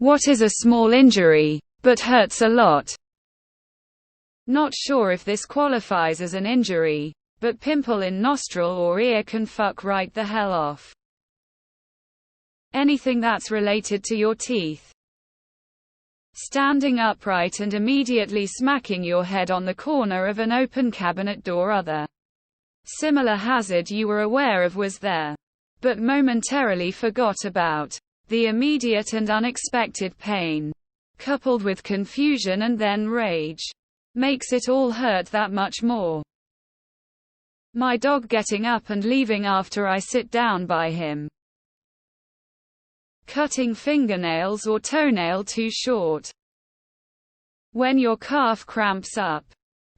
What is a small injury, but hurts a lot? Not sure if this qualifies as an injury, but pimple in nostril or ear can fuck right the hell off. Anything that's related to your teeth. Standing upright and immediately smacking your head on the corner of an open cabinet door. Other similar hazard you were aware of was there, but momentarily forgot about. The immediate and unexpected pain, coupled with confusion and then rage, makes it all hurt that much more. My dog getting up and leaving after I sit down by him. Cutting fingernails or toenail too short. When your calf cramps up.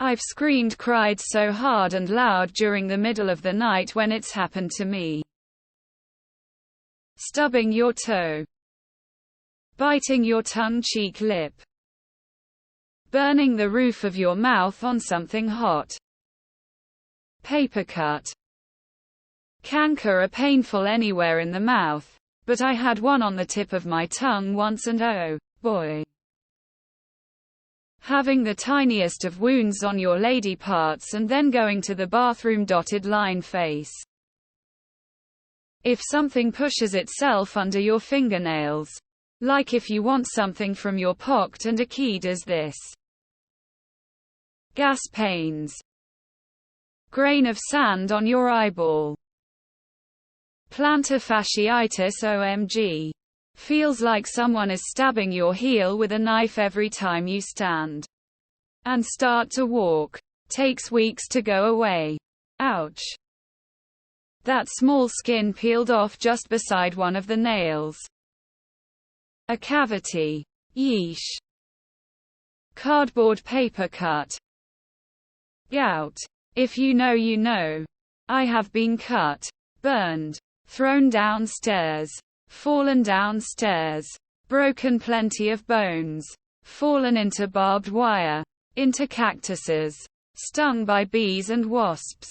I've screamed, cried so hard and loud during the middle of the night when it's happened to me. Stubbing your toe. Biting your tongue, cheek, lip. Burning the roof of your mouth on something hot. Paper cut. Canker are painful anywhere in the mouth, but I had one on the tip of my tongue once and oh, boy. Having the tiniest of wounds on your lady parts and then going to the bathroom. Dotted line face. If something pushes itself under your fingernails. Like if you want something from your pocket and a key does this. Gas pains. Grain of sand on your eyeball. Plantar fasciitis. OMG. Feels like someone is stabbing your heel with a knife every time you stand and start to walk. Takes weeks to go away. Ouch. That small skin peeled off just beside one of the nails. A cavity. Yeesh. Cardboard paper cut. Gout. If you know, you know. I have been cut, burned, thrown downstairs, fallen downstairs, broken plenty of bones, fallen into barbed wire, into cactuses, stung by bees and wasps,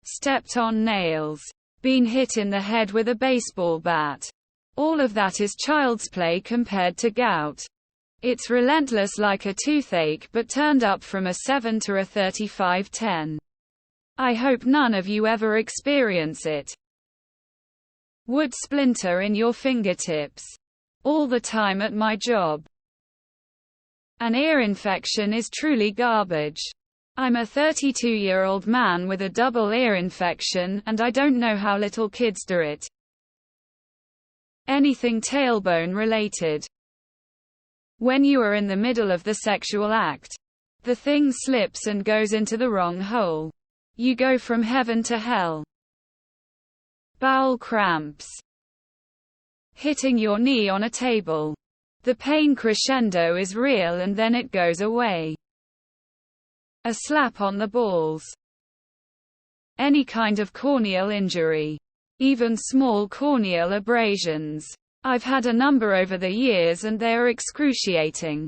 stepped on nails, been hit in the head with a baseball bat. All of that is child's play compared to gout. It's relentless like a toothache but turned up from a 7 to a 35/10. I hope none of you ever experience it. Wood splinter in your fingertips. All the time at my job. An ear infection is truly garbage. I'm a 32-year-old man with a double ear infection, and I don't know how little kids do it. Anything tailbone related. When you are in the middle of the sexual act, the thing slips and goes into the wrong hole. You go from heaven to hell. Bowel cramps. Hitting your knee on a table. The pain crescendo is real and then it goes away. A slap on the balls. Any kind of corneal injury. Even small corneal abrasions. I've had a number over the years and they are excruciating.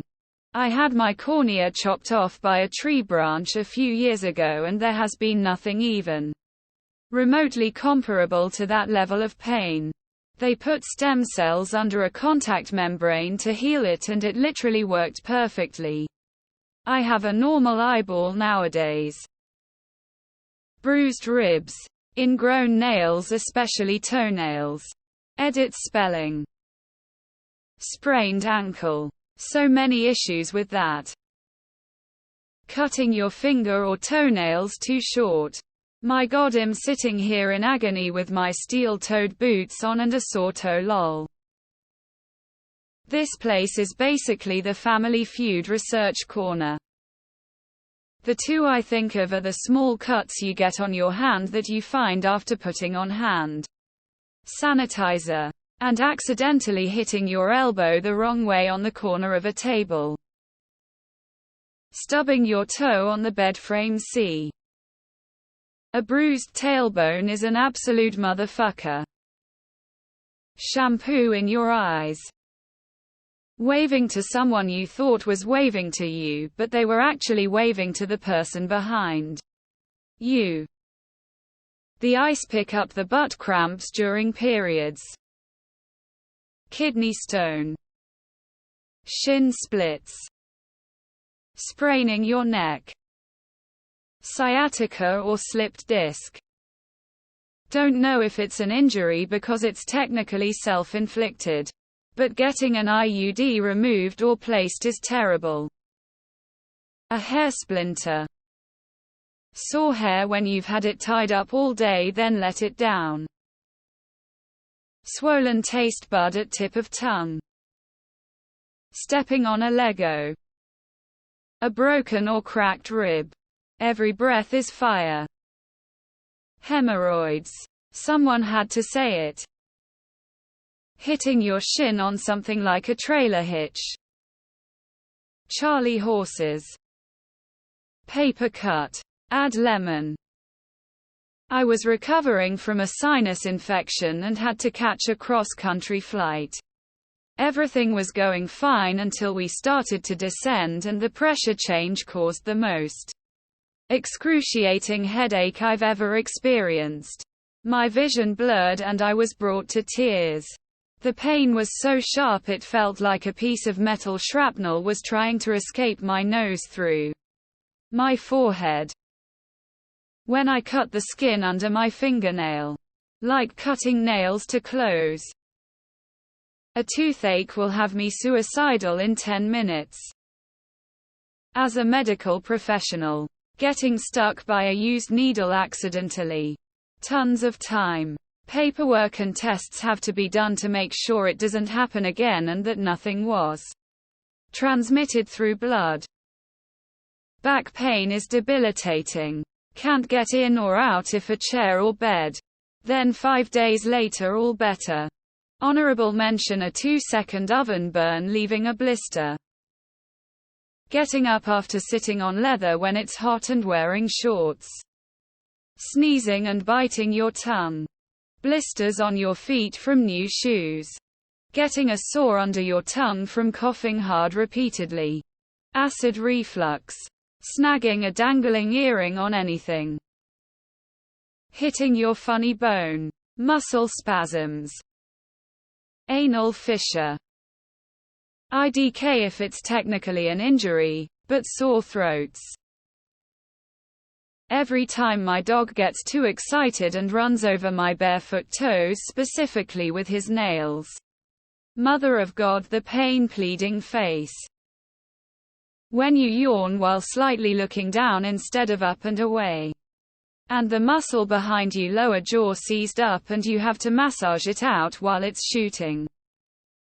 I had my cornea chopped off by a tree branch a few years ago and there has been nothing even remotely comparable to that level of pain. They put stem cells under a contact membrane to heal it and it literally worked perfectly. I have a normal eyeball nowadays. Bruised ribs. Ingrown nails, especially toenails. Edit spelling. Sprained ankle. So many issues with that. Cutting your finger or toenails too short. My god, I'm sitting here in agony with my steel-toed boots on and a sore toe, lol. This place is basically the Family Feud research corner. The two I think of are the small cuts you get on your hand that you find after putting on hand sanitizer, and accidentally hitting your elbow the wrong way on the corner of a table. Stubbing your toe on the bed frame. C. A bruised tailbone is an absolute motherfucker. Shampoo in your eyes. Waving to someone you thought was waving to you, but they were actually waving to the person behind you. The ice pick up the butt cramps during periods. Kidney stone. Shin splits. Spraining your neck. Sciatica or slipped disc. Don't know if it's an injury because it's technically self-inflicted. But getting an IUD removed or placed is terrible. A hair splinter. Sore hair when you've had it tied up all day then let it down. Swollen taste bud at tip of tongue. Stepping on a Lego. A broken or cracked rib. Every breath is fire. Hemorrhoids. Someone had to say it. Hitting your shin on something like a trailer hitch. Charlie horses. Paper cut. Add lemon. I was recovering from a sinus infection and had to catch a cross-country flight. Everything was going fine until we started to descend and the pressure change caused the most excruciating headache I've ever experienced. My vision blurred and I was brought to tears. The pain was so sharp it felt like a piece of metal shrapnel was trying to escape my nose through my forehead. When I cut the skin under my fingernail. Like cutting nails to clothes. A toothache will have me suicidal in 10 minutes. As a medical professional. Getting stuck by a used needle accidentally. Tons of time. Paperwork and tests have to be done to make sure it doesn't happen again and that nothing was transmitted through blood. Back pain is debilitating. Can't get in or out if a chair or bed. Then 5 days later all better. Honorable mention a 2-second oven burn leaving a blister. Getting up after sitting on leather when it's hot and wearing shorts. Sneezing and biting your tongue. Blisters on your feet from new shoes. Getting a sore under your tongue from coughing hard repeatedly. Acid reflux. Snagging a dangling earring on anything. Hitting your funny bone. Muscle spasms. Anal fissure. IDK if it's technically an injury, but sore throats. Every time my dog gets too excited and runs over my barefoot toes specifically with his nails. Mother of God, the pain pleading face. When you yawn while slightly looking down instead of up and away. And the muscle behind your lower jaw seized up and you have to massage it out while it's shooting.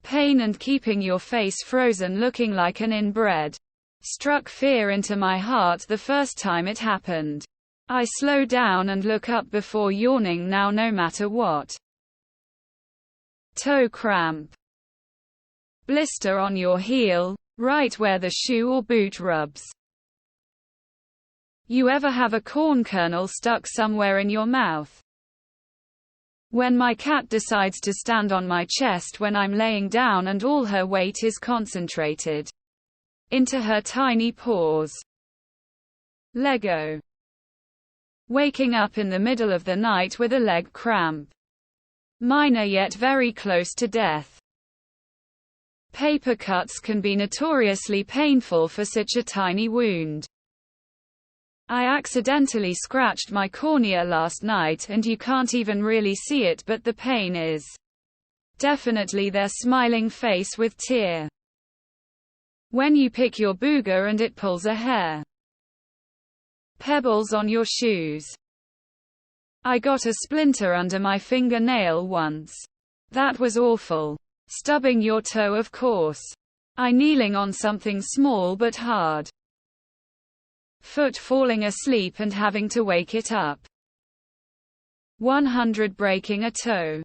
Pain and keeping your face frozen looking like an inbred. Struck fear into my heart the first time it happened. I slow down and look up before yawning now no matter what. Toe cramp. Blister on your heel, right where the shoe or boot rubs. You ever have a corn kernel stuck somewhere in your mouth? When my cat decides to stand on my chest when I'm laying down and all her weight is concentrated into her tiny paws. Lego. Waking up in the middle of the night with a leg cramp. Minor yet very close to death. Paper cuts can be notoriously painful for such a tiny wound. I accidentally scratched my cornea last night and you can't even really see it, but the pain is definitely their smiling face with tear. When you pick your booger and it pulls a hair. Pebbles on your shoes. I got a splinter under my fingernail once. That was awful. Stubbing your toe, of course. I kneeling on something small but hard. Foot falling asleep and having to wake it up. 100 breaking a toe.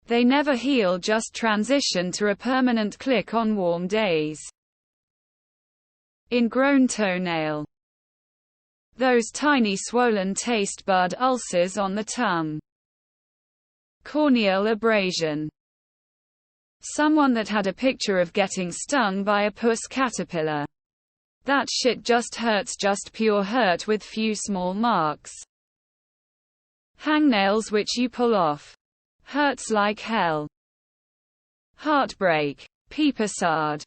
They never heal, just transition to a permanent click on warm days. Ingrown toenail. Those tiny swollen taste bud ulcers on the tongue. Corneal abrasion. Someone that had a picture of getting stung by a puss caterpillar. That shit just hurts, just pure hurt with few small marks. Hangnails which you pull off. Hurts like hell. Heartbreak. Peepasard.